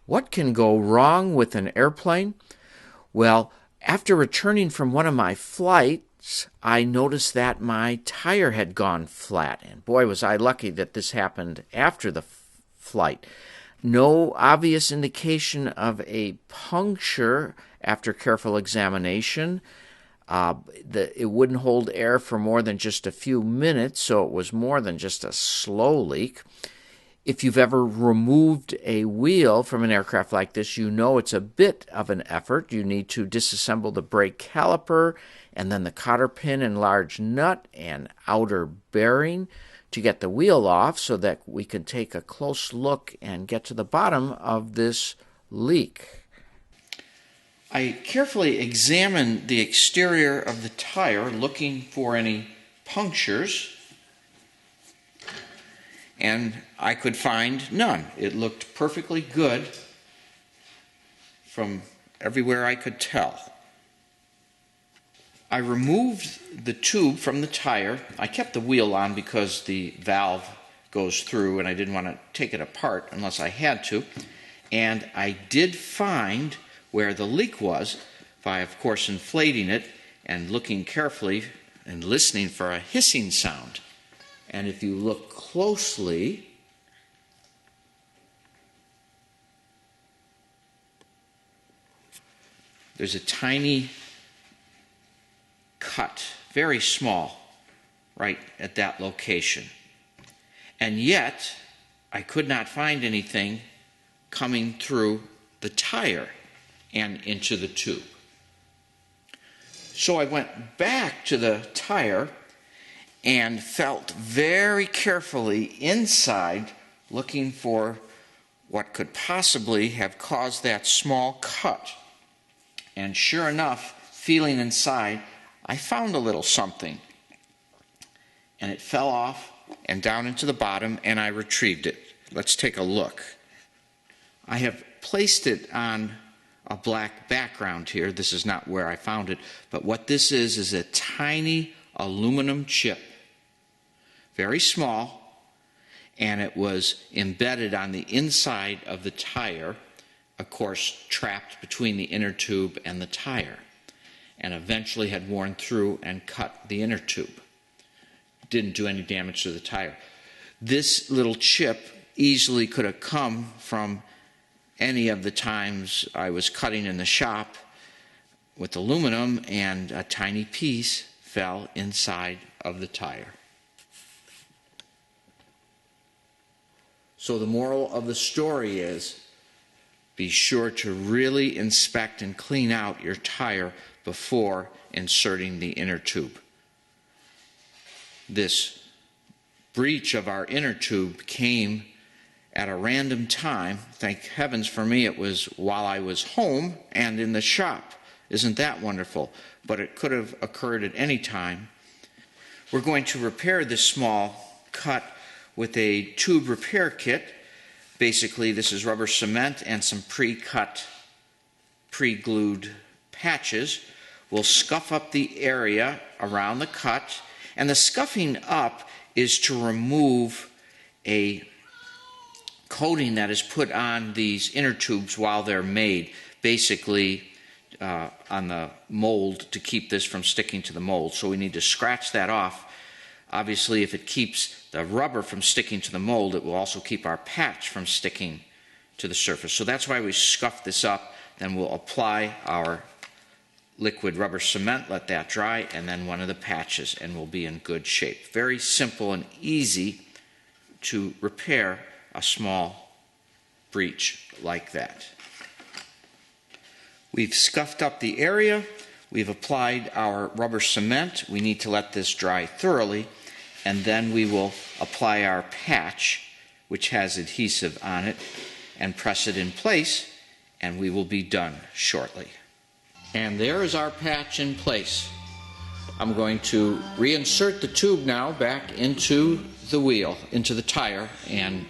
What can go wrong with an airplane? Well, after returning from one of my flights, I noticed that my tire had gone flat. And boy, was I lucky that this happened after the flight. No obvious indication of a puncture after careful examination. It wouldn't hold air for more than just a few minutes, so it was more than just a slow leak. If you've ever removed a wheel from an aircraft like this, you know it's a bit of an effort. You need to disassemble the brake caliper and then the cotter pin and large nut and outer bearing to get the wheel off so that we can take a close look and get to the bottom of this leak. I carefully examined the exterior of the tire looking for any punctures, and I could find none. It looked perfectly good from everywhere I could tell. I removed the tube from the tire. I kept the wheel on because the valve goes through and I didn't want to take it apart unless I had to. And I did find where the leak was by, of course, inflating it and looking carefully and listening for a hissing sound. And if you look closely, there's a tiny cut, very small, right at that location. And yet, I could not find anything coming through the tire and into the tube. So I went back to the tire and felt very carefully inside, looking for what could possibly have caused that small cut. And sure enough, feeling inside, I found a little something. And it fell off and down into the bottom, and I retrieved it. Let's take a look. I have placed it on a black background here. This is not where I found it, but what this is a tiny aluminum chip, very small, and it was embedded on the inside of the tire, of course trapped between the inner tube and the tire, and eventually had worn through and cut the inner tube. Didn't do any damage to the tire. This little chip easily could have come from any of the times I was cutting in the shop with aluminum, and a tiny piece fell inside of the tire. So the moral of the story is, be sure to really inspect and clean out your tire before inserting the inner tube. This breach of our inner tube came at a random time. Thank heavens for me it was while I was home and in the shop. Isn't that wonderful? But it could have occurred at any time. We're going to repair this small cut with a tube repair kit. Basically, this is rubber cement and some pre-cut, pre-glued patches. We'll scuff up the area around the cut, and the scuffing up is to remove a coating that is put on these inner tubes while they're made, basically on the mold to keep this from sticking to the mold. So we need to scratch that off. Obviously, if it keeps the rubber from sticking to the mold, it will also keep our patch from sticking to the surface. So that's why we scuff this up. Then we'll apply our liquid rubber cement, let that dry, and then one of the patches, and we'll be in good shape. Very simple and easy to repair a small breach like that. We've scuffed up the area. We've applied our rubber cement. We need to let this dry thoroughly, and then we will apply our patch, which has adhesive on it, and press it in place, and we will be done shortly. And there is our patch in place. I'm going to reinsert the tube now back into the wheel, into the tire, and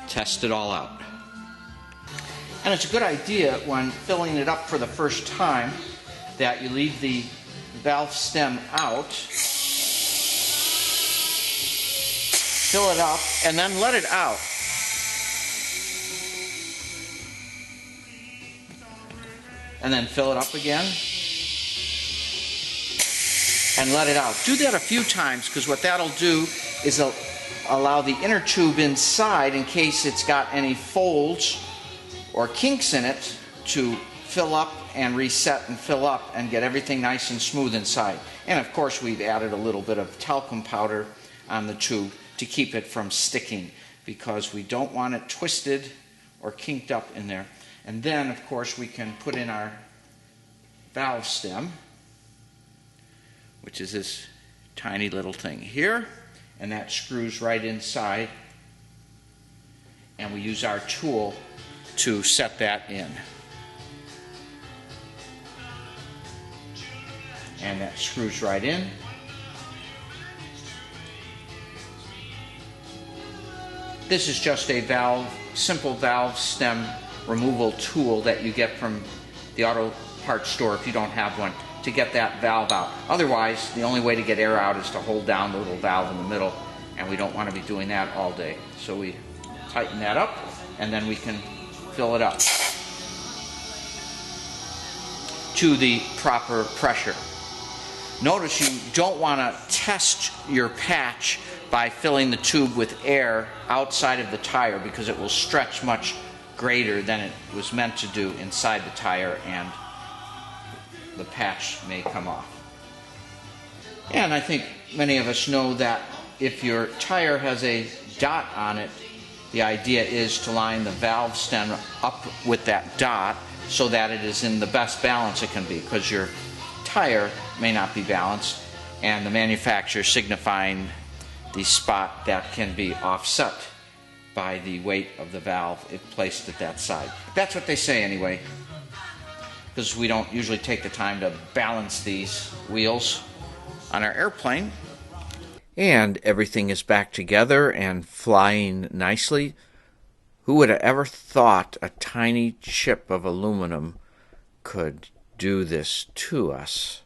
test it all out. And it's a good idea when filling it up for the first time that you leave the valve stem out, fill it up, and then let it out. and then fill it up again and let it out. Do that a few times, because what that'll do is allow the inner tube inside, in case it's got any folds or kinks in it, to fill up and reset and fill up and get everything nice and smooth inside. And of course we've added a little bit of talcum powder on the tube to keep it from sticking, because we don't want it twisted or kinked up in there. And then of course we can put in our valve stem, which is this tiny little thing here, and that screws right inside, and we use our tool to set that in. And that screws right in. This is just a simple valve stem removal tool that you get from the auto parts store if you don't have one, to get that valve out. Otherwise, the only way to get air out is to hold down the little valve in the middle, and we don't want to be doing that all day. So we tighten that up, and then we can fill it up to the proper pressure. Notice you don't want to test your patch by filling the tube with air outside of the tire, because it will stretch much greater than it was meant to do inside the tire, and the patch may come off. And I think many of us know that if your tire has a dot on it, the idea is to line the valve stem up with that dot so that it is in the best balance it can be, because your tire may not be balanced, and the manufacturer signifying the spot that can be offset by the weight of the valve if placed at that side. That's what they say anyway, because we don't usually take the time to balance these wheels on our airplane. And everything is back together and flying nicely. Who would have ever thought a tiny chip of aluminum could do this to us?